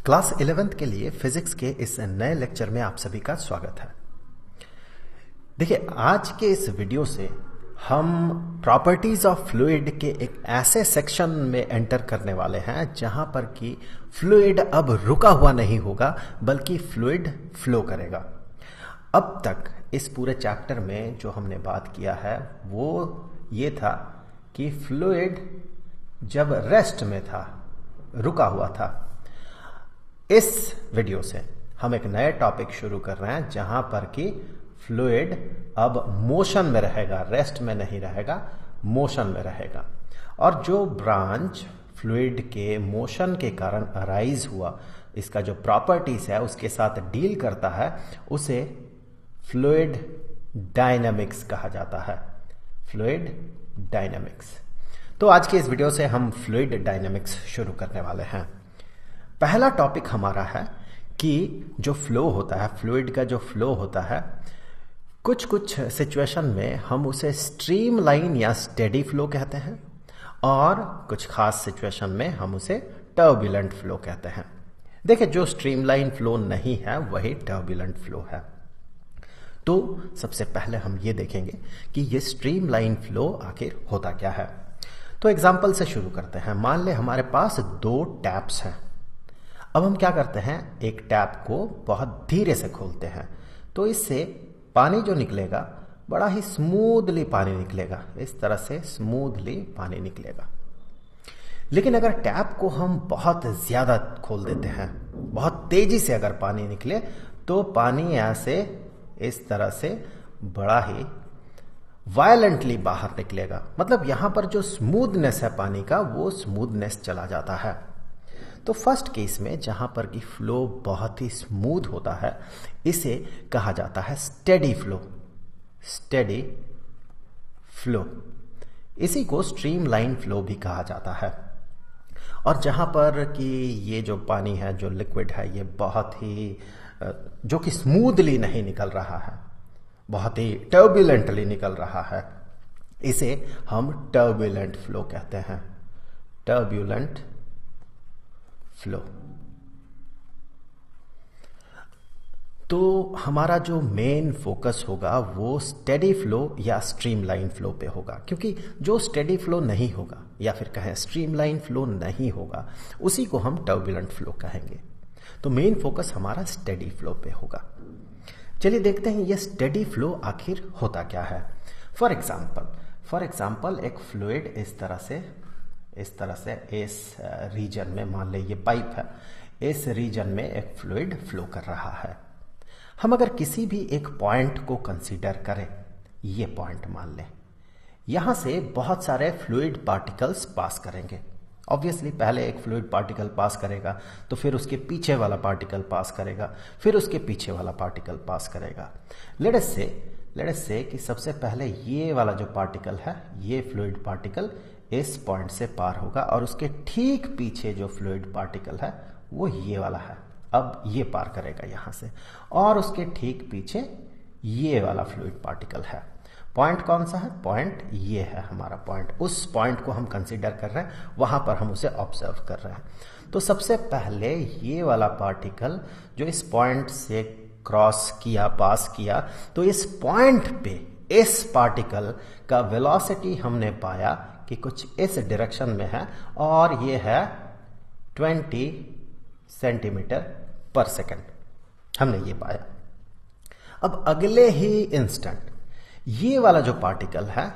Class 11th के लिए physics के इस नए लेक्चर में आप सभी का स्वागत है। देखिए, आज के इस वीडियो से हम प्रॉपर्टीज ऑफ फ्लूइड के एक ऐसे सेक्शन में एंटर करने वाले हैं जहां पर कि फ्लूइड अब रुका हुआ नहीं होगा बल्कि फ्लूइड फ्लो करेगा। अब तक इस पूरे चैप्टर में जो हमने बात किया है वो ये था कि फ्लूइड जब रेस्ट में था, रुका हुआ था। इस वीडियो से हम एक नए टॉपिक शुरू कर रहे हैं जहां पर कि फ्लूइड अब मोशन में रहेगा, रेस्ट में नहीं रहेगा, मोशन में रहेगा। और जो ब्रांच फ्लूइड के मोशन के कारण अराइज हुआ, इसका जो प्रॉपर्टीज है उसके साथ डील करता है, उसे फ्लूइड डायनामिक्स कहा जाता है। Fluid dynamics. तो आज के इस वीडियो से हम फ्लूइड डायनामिक्स शुरू करने वाले हैं। पहला टॉपिक हमारा है कि जो फ्लो होता है, फ्लूइड का जो फ्लो होता है, कुछ कुछ सिचुएशन में हम उसे स्ट्रीम लाइन या स्टेडी फ्लो कहते हैं और कुछ खास सिचुएशन में हम उसे टर्बुलेंट फ्लो कहते हैं। देखिए, जो स्ट्रीम लाइन फ्लो नहीं है वही टर्बुलेंट फ्लो है। तो सबसे पहले हम ये देखेंगे कि ये स्ट्रीम लाइन फ्लो आखिर होता क्या है। तो एग्जाम्पल से शुरू करते हैं। मान ले हमारे पास दो टैप्स हैं। अब हम क्या करते हैं, एक टैप को बहुत धीरे से खोलते हैं तो इससे पानी जो निकलेगा बड़ा ही स्मूथली पानी निकलेगा, इस तरह से स्मूथली पानी निकलेगा। लेकिन अगर टैप को हम बहुत ज्यादा खोल देते हैं, बहुत तेजी से अगर पानी निकले तो पानी ऐसे इस तरह से बड़ा ही वायलेंटली बाहर निकलेगा। मतलब यहां पर जो स्मूथनेस है पानी का, वो स्मूथनेस चला जाता है। तो फर्स्ट केस में जहां पर कि फ्लो बहुत ही स्मूथ होता है, इसे कहा जाता है स्टेडी फ्लो। स्टेडी फ्लो, इसी को स्ट्रीम लाइन फ्लो भी कहा जाता है। और जहां पर कि ये जो पानी है, जो लिक्विड है, ये बहुत ही जो कि स्मूथली नहीं निकल रहा है, बहुत ही टर्बुलेंटली निकल रहा है, इसे हम टर्बुलेंट फ्लो कहते हैं। Turbulent flow. तो हमारा जो मेन फोकस होगा वो स्टेडी फ्लो या स्ट्रीम लाइन फ्लो पे होगा, क्योंकि जो स्टेडी फ्लो नहीं होगा या फिर कहें स्ट्रीम लाइन फ्लो नहीं होगा, उसी को हम टर्बुलेंट फ्लो कहेंगे। तो मेन फोकस हमारा स्टेडी फ्लो पे होगा। चलिए देखते हैं ये स्टेडी फ्लो आखिर होता क्या है। फॉर एग्जाम्पल एक फ्लूइड इस तरह से इस रीजन में, मान ले ये पाइप है, इस रीजन में एक फ्लूइड फ्लो कर रहा है। हम अगर किसी भी एक पॉइंट को कंसीडर करें, ये पॉइंट मान लें, यहां से बहुत सारे फ्लूइड पार्टिकल्स पास करेंगे। ऑब्वियसली पहले एक फ्लूइड पार्टिकल पास करेगा तो फिर उसके पीछे वाला पार्टिकल पास करेगा, फिर उसके पीछे वाला पार्टिकल पास करेगा। लेट अस से कि सबसे पहले ये वाला जो पार्टिकल है, ये फ्लूइड पार्टिकल इस पॉइंट से पार होगा और उसके ठीक पीछे जो फ्लूइड पार्टिकल है वो ये वाला है। अब ये पार करेगा यहां से, और उसके ठीक पीछे ये वाला फ्लूइड पार्टिकल है। पॉइंट कौन सा है? पॉइंट ये है हमारा पॉइंट। उस पॉइंट को हम कंसीडर कर रहे हैं, वहां पर हम उसे ऑब्जर्व कर रहे हैं। तो सबसे पहले ये वाला पार्टिकल जो इस पॉइंट से क्रॉस किया, पास किया, तो इस पॉइंट पे इस पार्टिकल का वेलोसिटी हमने पाया कि कुछ इस डायरेक्शन में है और ये है 20 सेंटीमीटर पर सेकंड, हमने ये पाया। अब अगले ही इंस्टेंट ये वाला जो पार्टिकल है,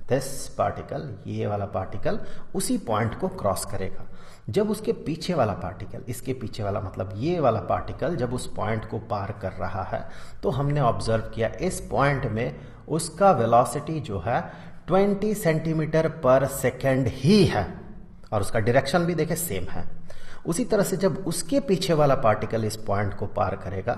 दिस पार्टिकल, ये वाला पार्टिकल उसी पॉइंट को क्रॉस करेगा। जब उसके पीछे वाला पार्टिकल, इसके पीछे वाला मतलब ये वाला पार्टिकल जब उस पॉइंट को पार कर रहा है, तो हमने ऑब्जर्व किया इस पॉइंट में उसका वेलोसिटी जो है 20 सेंटीमीटर पर सेकेंड ही है, और उसका डायरेक्शन भी देखें सेम है। उसी तरह से जब उसके पीछे वाला पार्टिकल इस पॉइंट को पार करेगा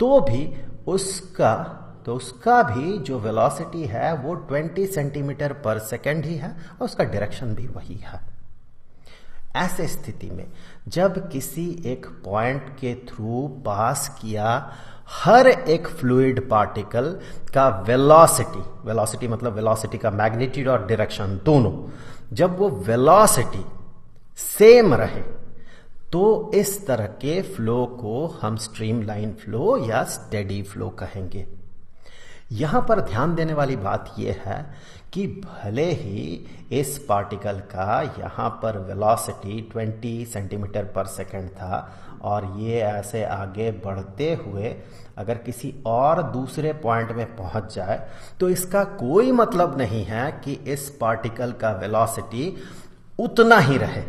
तो भी उसका भी जो वेलोसिटी है वो 20 सेंटीमीटर पर सेकेंड ही है और उसका डायरेक्शन भी वही है। ऐसे स्थिति में जब किसी एक पॉइंट के थ्रू पास किया हर एक फ्लूइड पार्टिकल का वेलोसिटी मतलब वेलोसिटी का मैग्नीट्यूड और डायरेक्शन दोनों, जब वो वेलोसिटी सेम रहे तो इस तरह के फ्लो को हम स्ट्रीमलाइन फ्लो या स्टेडी फ्लो कहेंगे। यहां पर ध्यान देने वाली बात यह है कि भले ही इस पार्टिकल का यहां पर वेलोसिटी 20 सेंटीमीटर पर सेकंड था और ये ऐसे आगे बढ़ते हुए अगर किसी और दूसरे पॉइंट में पहुंच जाए तो इसका कोई मतलब नहीं है कि इस पार्टिकल का वेलोसिटी उतना ही रहे।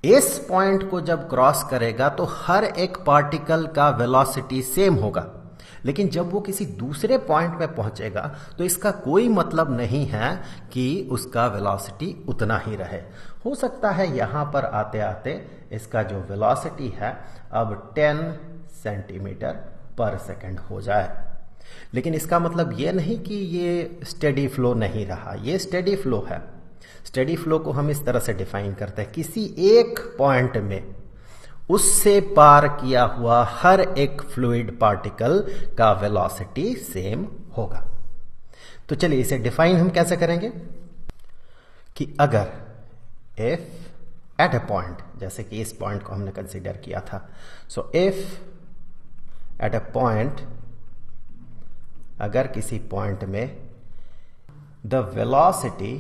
इस पॉइंट को जब क्रॉस करेगा तो हर एक पार्टिकल का वेलोसिटी सेम होगा, लेकिन जब वो किसी दूसरे पॉइंट पे पहुंचेगा तो इसका कोई मतलब नहीं है कि उसका वेलोसिटी उतना ही रहे। हो सकता है यहां पर आते आते इसका जो वेलोसिटी है अब 10 सेंटीमीटर पर सेकंड हो जाए, लेकिन इसका मतलब ये नहीं कि ये स्टेडी फ्लो नहीं रहा, ये स्टेडी फ्लो है। स्टेडी फ्लो को हम इस तरह से डिफाइन करते हैं, किसी एक पॉइंट में उससे पार किया हुआ हर एक फ्लूइड पार्टिकल का वेलोसिटी सेम होगा। तो चलिए इसे डिफाइन हम कैसे करेंगे कि अगर इफ एट अ पॉइंट, जैसे कि इस पॉइंट को हमने कंसीडर किया था, so if at a point, अगर किसी पॉइंट में the velocity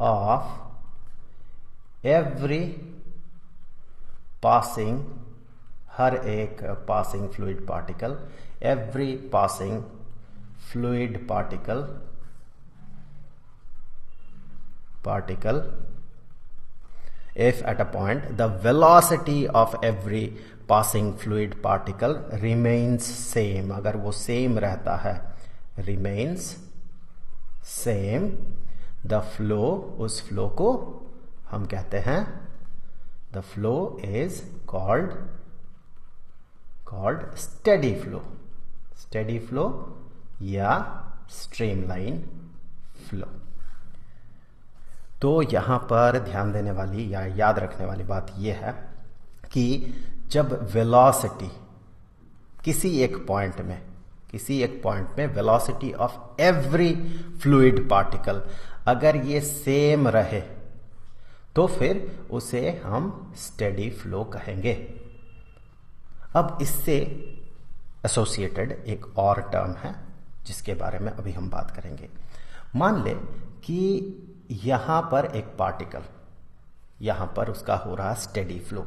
of every passing, हर एक passing fluid particle, every passing fluid particle if at a point the velocity of every passing fluid particle remains same, अगर वो same रहता है, remains same, the flow, उस flow को हम कहते हैं, the flow is called steady flow या streamline flow। तो यहां पर ध्यान देने वाली या याद रखने वाली बात यह है कि जब वेलोसिटी किसी एक पॉइंट में velocity of every fluid particle अगर ये सेम रहे तो फिर उसे हम स्टेडी फ्लो कहेंगे। अब इससे एसोसिएटेड एक और टर्म है जिसके बारे में अभी हम बात करेंगे। मान ले कि यहां पर एक पार्टिकल, यहां पर उसका हो रहा स्टेडी फ्लो।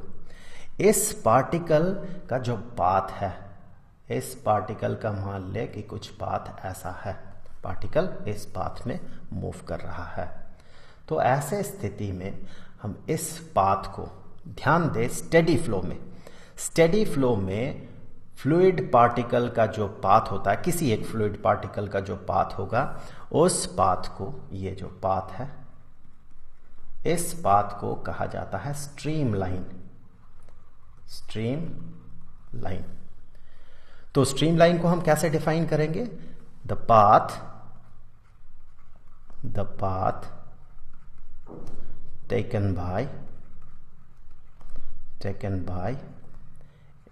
इस पार्टिकल का जो पाथ है, इस पार्टिकल का मान ले कि कुछ पाथ ऐसा है, पार्टिकल इस पाथ में मूव कर रहा है। तो ऐसे स्थिति में हम इस पाथ को ध्यान दें, स्टेडी फ्लो में फ्लूइड पार्टिकल का जो पाथ होता है, किसी एक फ्लूइड पार्टिकल का जो पाथ होगा, उस पाथ को, ये जो पाथ है, इस पाथ को कहा जाता है स्ट्रीम लाइन। तो स्ट्रीम लाइन को हम कैसे डिफाइन करेंगे? The path taken by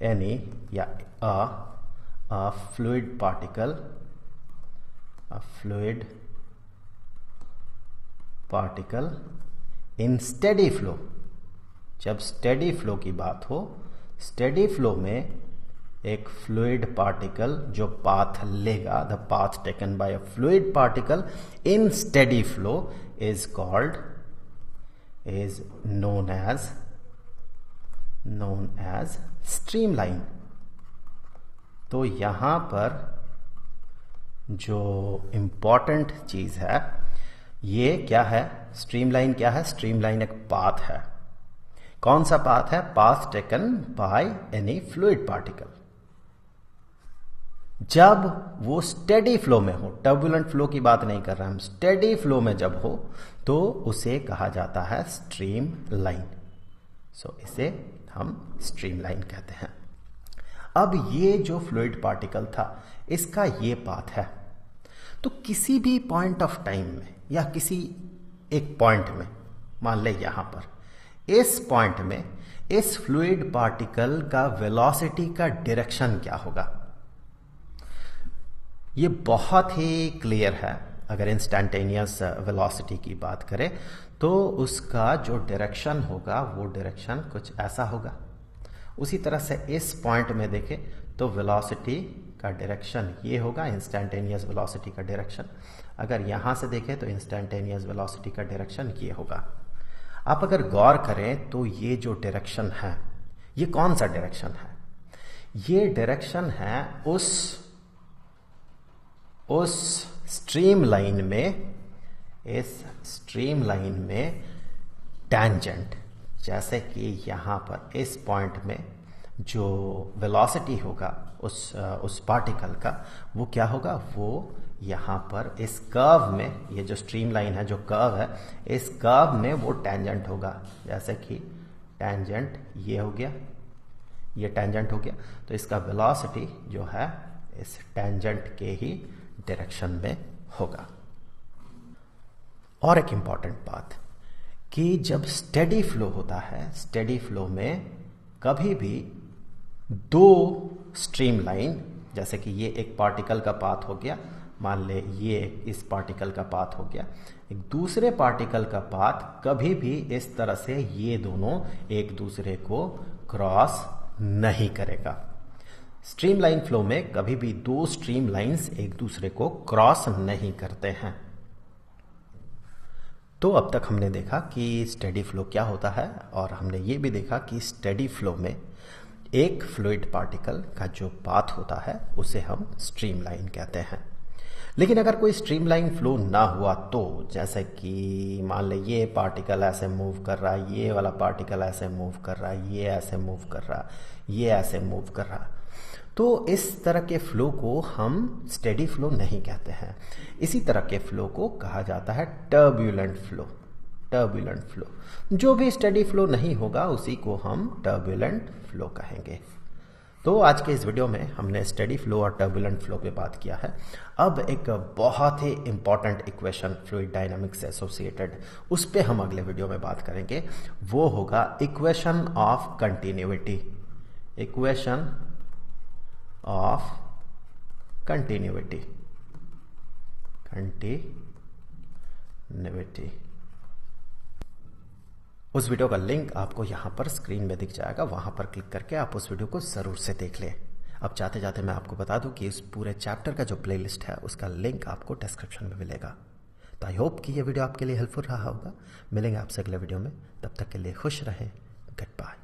any या a fluid particle in steady flow। जब स्टेडी फ्लो की बात हो, स्टेडी फ्लो में एक फ्लूइड पार्टिकल जो पाथ लेगा, the path taken by a fluid particle in steady flow is known as streamline. तो यहां पर जो इंपॉर्टेंट चीज है ये क्या है? स्ट्रीमलाइन क्या है? स्ट्रीमलाइन एक पाथ है। कौन सा पाथ है? Path taken by any fluid particle. जब वो स्टेडी फ्लो में हो, टर्बुलेंट फ्लो की बात नहीं कर रहे हम, स्टेडी फ्लो में जब हो तो उसे कहा जाता है स्ट्रीम लाइन। सो इसे हम स्ट्रीमलाइन कहते हैं। अब ये जो फ्लूइड पार्टिकल था, इसका ये पाथ है, तो किसी भी पॉइंट ऑफ टाइम में या किसी एक पॉइंट में, मान ले यहां पर, इस पॉइंट में इस फ्लूइड पार्टिकल का वेलोसिटी का डायरेक्शन क्या होगा? ये बहुत ही क्लियर है अगर इंस्टेंटेनियस वेलोसिटी की बात करें तो उसका जो डायरेक्शन होगा वो डायरेक्शन कुछ ऐसा होगा। उसी तरह से इस पॉइंट में देखें तो वेलोसिटी का डायरेक्शन ये होगा, इंस्टेंटेनियस वेलोसिटी का डायरेक्शन। अगर यहाँ से देखें तो इंस्टेंटेनियस वेलोसिटी का डायरेक्शन ये होगा। आप अगर गौर करें तो ये जो डायरेक्शन है ये कौन सा डायरेक्शन है? ये डायरेक्शन है उस स्ट्रीम लाइन में, इस स्ट्रीम लाइन में टेंजेंट। जैसे कि यहाँ पर इस पॉइंट में जो वेलोसिटी होगा उस पार्टिकल का वो क्या होगा, वो यहाँ पर इस कर्व में, ये जो स्ट्रीम लाइन है, जो कर्व है, इस कर्व में वो टेंजेंट होगा। जैसे कि टेंजेंट ये हो गया, ये टेंजेंट हो गया, तो इसका वेलोसिटी जो है इस टेंजेंट के ही डायरेक्शन में होगा। और एक इंपॉर्टेंट बात कि जब स्टेडी फ्लो होता है, स्टेडी फ्लो में कभी भी दो स्ट्रीम लाइन, जैसे कि ये एक पार्टिकल का पाथ हो गया, मान ले ये इस पार्टिकल का पाथ हो गया, एक दूसरे पार्टिकल का पाथ कभी भी इस तरह से ये दोनों एक दूसरे को क्रॉस नहीं करेगा। स्ट्रीम लाइन फ्लो में कभी भी दो स्ट्रीम लाइंस एक दूसरे को क्रॉस नहीं करते हैं। तो अब तक हमने देखा कि स्टेडी फ्लो क्या होता है, और हमने ये भी देखा कि स्टेडी फ्लो में एक फ्लूइड पार्टिकल का जो पाथ होता है उसे हम स्ट्रीम लाइन कहते हैं। लेकिन अगर कोई स्ट्रीम लाइन फ्लो ना हुआ तो, जैसे कि मान ले ये पार्टिकल ऐसे मूव कर रहा है, ये वाला पार्टिकल ऐसे मूव कर रहा है, ये ऐसे मूव कर रहा है, ये ऐसे मूव कर रहा है, तो इस तरह के फ्लो को हम स्टेडी फ्लो नहीं कहते हैं। इसी तरह के फ्लो को कहा जाता है टर्ब्यूलेंट फ्लो। टर्ब्यूलेंट फ्लो, जो भी स्टेडी फ्लो नहीं होगा उसी को हम टर्ब्यूलेंट फ्लो कहेंगे। तो आज के इस वीडियो में हमने स्टेडी फ्लो और टर्बुलेंट फ्लो पे बात किया है। अब एक बहुत ही इंपॉर्टेंट इक्वेशन फ्लूइड डायनामिक्स से एसोसिएटेड, उस पे हम अगले वीडियो में बात करेंगे। वो होगा equation of continuity. Equation of continuity. Continuity, उस वीडियो का लिंक आपको यहां पर स्क्रीन में दिख जाएगा, वहां पर क्लिक करके आप उस वीडियो को जरूर से देख लें। अब जाते जाते मैं आपको बता दूं कि इस पूरे चैप्टर का जो प्लेलिस्ट है उसका लिंक आपको डिस्क्रिप्शन में मिलेगा। तो आई होप कि यह वीडियो आपके लिए हेल्पफुल रहा होगा। मिलेंगे आपसे अगले वीडियो में, तब तक के लिए खुश रहें। Good bye.